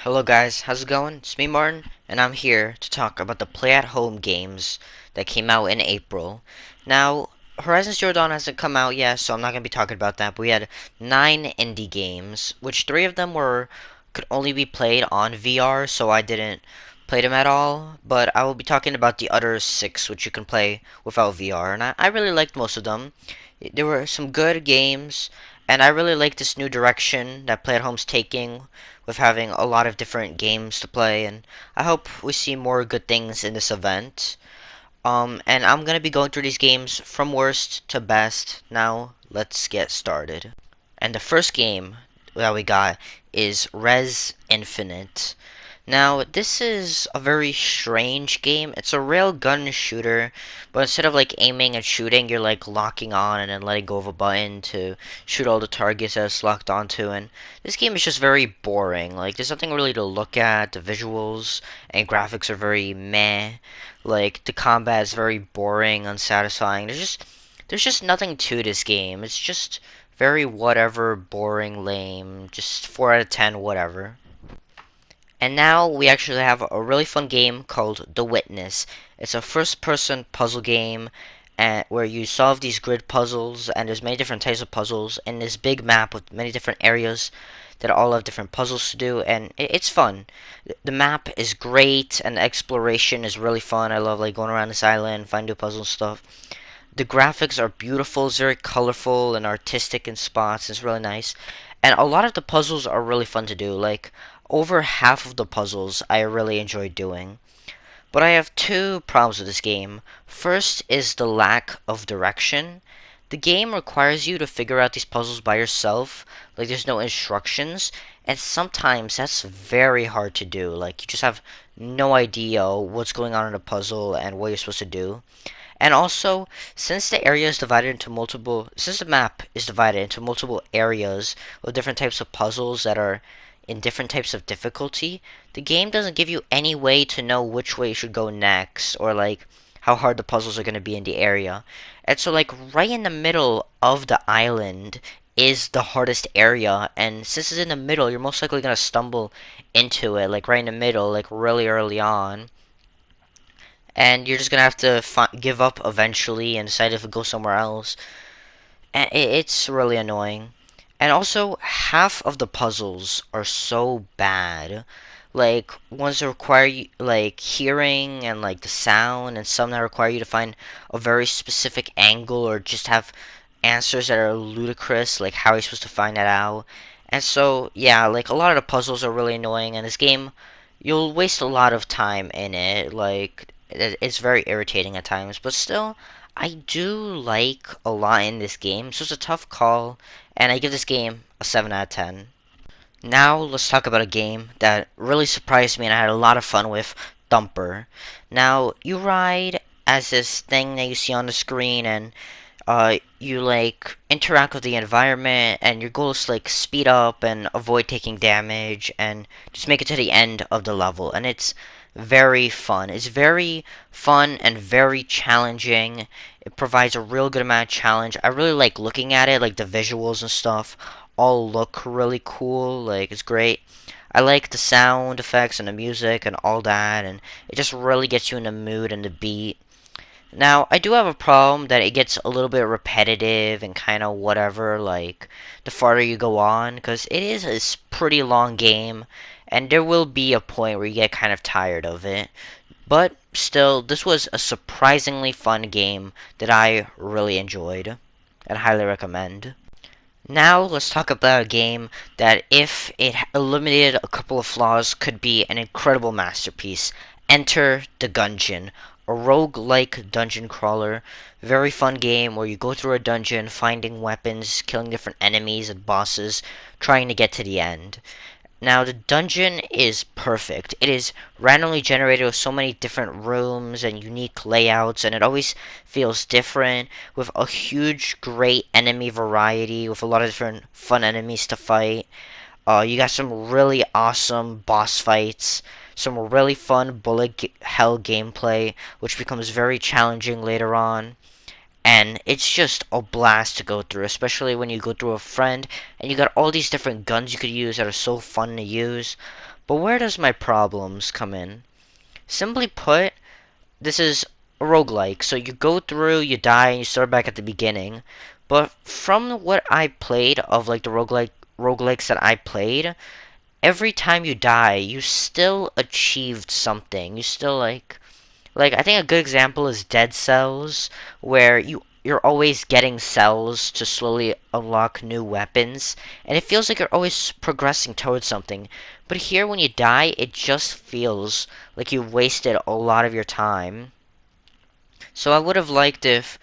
Hello guys, how's it going? It's me Martin, and I'm here to talk about the play-at-home games that came out in April. Now, Horizon Zero Dawn hasn't come out yet, so I'm not going to be talking about that, but we had 9 indie games, which 3 of them could only be played on VR, so I didn't play them at all, but I will be talking about the other 6 which you can play without VR, and I really liked most of them. There were some good games, and I really like this new direction that Play at Home's taking with having a lot of different games to play, and I hope we see more good things in this event. And I'm gonna be going through these games from worst to best. Now, let's get started. And the first game that we got is Res Infinite. Now, this is a very strange game. It's a rail gun shooter, but instead of like aiming and shooting, you're like locking on and then letting go of a button to shoot all the targets that it's locked onto. And this game is just very boring. Like, there's nothing really to look at. The visuals and graphics are very meh. Like, the combat is very boring, unsatisfying. There's just nothing to this game. It's just very whatever, boring, lame. Just 4 out of 10, whatever. And now we actually have a really fun game called The Witness. It's a first-person puzzle game where you solve these grid puzzles, and there's many different types of puzzles in this big map with many different areas that all have different puzzles to do, and it's fun. The map is great, and the exploration is really fun. I love like going around this island, finding new puzzle stuff. The graphics are beautiful, it's very colorful and artistic in spots. It's really nice. And a lot of the puzzles are really fun to do. Like, over half of the puzzles I really enjoy doing. But I have two problems with this game. First is the lack of direction. The game requires you to figure out these puzzles by yourself. Like, there's no instructions. And sometimes that's very hard to do. Like, you just have no idea what's going on in a puzzle and what you're supposed to do. And also, since the map is divided into multiple areas with different types of puzzles that are in different types of difficulty, the game doesn't give you any way to know which way you should go next, or like how hard the puzzles are going to be in the area. And so, like, right in the middle of the island is the hardest area, and since it's in the middle, you're most likely going to stumble into it, like right in the middle, like really early on, and you're just gonna have to give up eventually and decide if to go somewhere else. And it's really annoying. And also, half of the puzzles are so bad. Like, ones that require you, like, hearing and, like, the sound, and some that require you to find a very specific angle or just have answers that are ludicrous, like, how are you supposed to find that out? And so, yeah, like, a lot of the puzzles are really annoying, and this game, you'll waste a lot of time in it. Like, it's very irritating at times, but still, I do like a lot in this game, so it's a tough call, and I give this game a 7 out of 10. Now, let's talk about a game that really surprised me and I had a lot of fun with, Thumper. Now, you ride as this thing that you see on the screen, and you like interact with the environment, and your goal is to like speed up and avoid taking damage and just make it to the end of the level. And it's very fun. It's very fun and very challenging. It provides a real good amount of challenge. I really like looking at it, like the visuals and stuff all look really cool. Like, it's great. I like the sound effects and the music and all that, and it just really gets you in the mood and the beat. Now, I do have a problem that it gets a little bit repetitive and kind of whatever, like, the farther you go on, because it is a pretty long game, and there will be a point where you get kind of tired of it. But still, this was a surprisingly fun game that I really enjoyed and highly recommend. Now, let's talk about a game that, if it eliminated a couple of flaws, could be an incredible masterpiece. Enter the Gungeon, a rogue-like dungeon crawler. Very fun game where you go through a dungeon, finding weapons, killing different enemies and bosses, trying to get to the end. Now, the dungeon is perfect. It is randomly generated with so many different rooms and unique layouts, and it always feels different, with a huge, great enemy variety, with a lot of different fun enemies to fight. You got some really awesome boss fights, some really fun bullet hell gameplay, which becomes very challenging later on. and it's just a blast to go through, especially when you go through a friend and you got all these different guns you could use that are so fun to use. But where does my problems come in? Simply put, this is a roguelike, so you go through, you die, and you start back at the beginning. But from what I played of like the roguelikes that I played, every time you die, you still achieved something. You still like I think a good example is Dead Cells, where you're always getting cells to slowly unlock new weapons, and it feels like you're always progressing towards something. But here, when you die, it just feels like you've wasted a lot of your time. So I would have liked if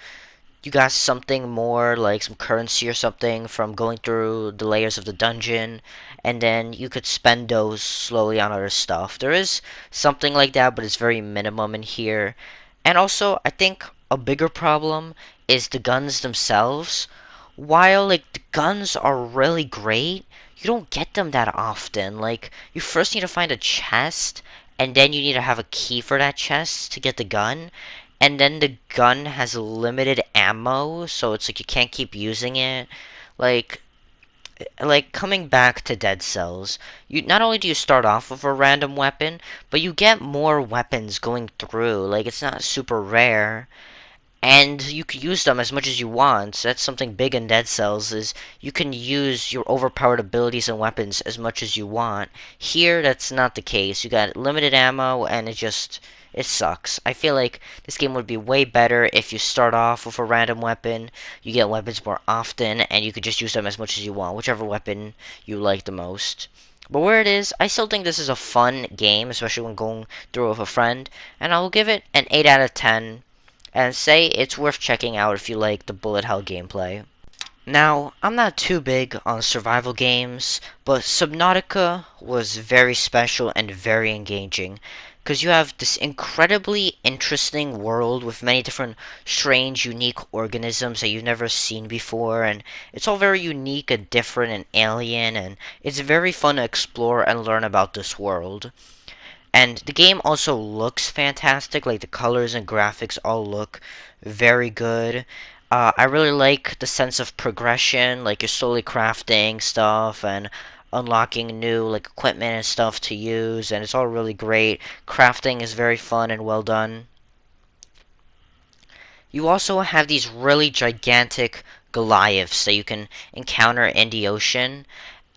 you got something more like some currency or something from going through the layers of the dungeon, and then you could spend those slowly on other stuff. There is something like that, but it's very minimum in here. And also, I think a bigger problem is the guns themselves. While like the guns are really great, you don't get them that often. Like you first need to find a chest, and then you need to have a key for that chest to get the gun, and then the gun has limited ammo, so it's like you can't keep using it. Like coming back to Dead Cells, you not only do you start off with a random weapon, but you get more weapons going through. Like it's not super rare, and you can use them as much as you want. So that's something big in Dead Cells is you can use your overpowered abilities and weapons as much as you want. Here, that's not the case. You got limited ammo, and it sucks. I feel like this game would be way better if you start off with a random weapon, you get weapons more often, and you could just use them as much as you want, whichever weapon you like the most. But where it is, I still think this is a fun game, especially when going through with a friend, and I will give it an 8 out of 10 and say it's worth checking out if you like the bullet hell gameplay. Now, I'm not too big on survival games, but Subnautica was very special and very engaging, because you have this incredibly interesting world with many different strange, unique organisms that you've never seen before, and it's all very unique and different and alien, and it's very fun to explore and learn about this world. And the game also looks fantastic, like the colors and graphics all look very good. I really like the sense of progression, like you're slowly crafting stuff and unlocking new like equipment and stuff to use, and it's all really great. Crafting is very fun and well done. You also have these really gigantic Goliaths that you can encounter in the ocean.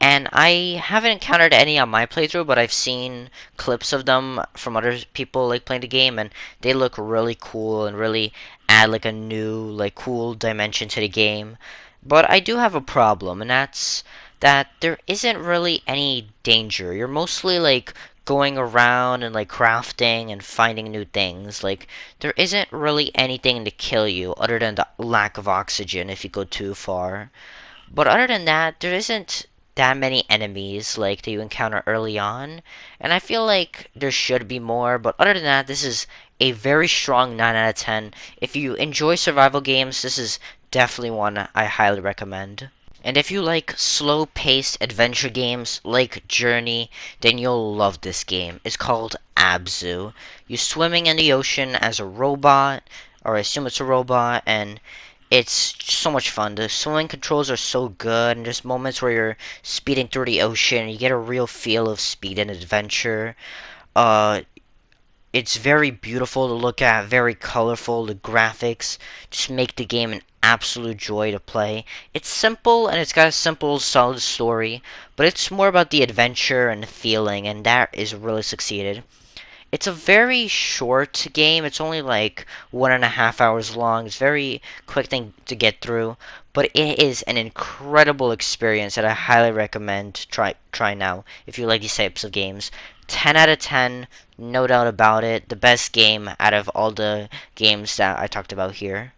And I haven't encountered any on my playthrough, but I've seen clips of them from other people like playing the game, and they look really cool and really add like a new like cool dimension to the game. But I do have a problem, and that's that there isn't really any danger. You're mostly like going around and like crafting and finding new things. Like there isn't really anything to kill you other than the lack of oxygen if you go too far. But other than that, there isn't that many enemies like that you encounter early on, and I feel like there should be more. But other than that, this is a very strong 9 out of 10. If you enjoy survival games, this is definitely one I highly recommend. And if you like slow-paced adventure games like Journey, then you'll love this game. It's called Abzu. You're swimming in the ocean as a robot, or I assume it's a robot, and it's so much fun. The swimming controls are so good, and there's moments where you're speeding through the ocean, and you get a real feel of speed and adventure. Uh, it's very beautiful to look at, very colorful. The graphics just make the game an absolute joy to play. It's simple, and it's got a simple, solid story, but it's more about the adventure and the feeling, and that is really succeeded. It's a very short game. It's only like 1.5 hours long. It's very quick thing to get through, but it is an incredible experience that I highly recommend try now if you like these types of games. 10 out of 10, no doubt about it. The best game out of all the games that I talked about here.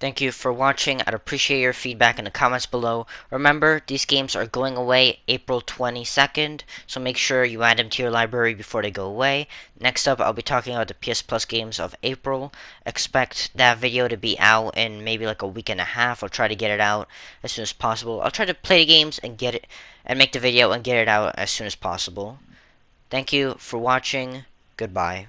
Thank you for watching. I'd appreciate your feedback in the comments below. Remember, these games are going away April 22nd, so make sure you add them to your library before they go away. Next up, I'll be talking about the PS Plus games of April. Expect that video to be out in maybe like a week and a half. I'll try to get it out as soon as possible. I'll try to play the games and get it and make the video and get it out as soon as possible. Thank you for watching. Goodbye.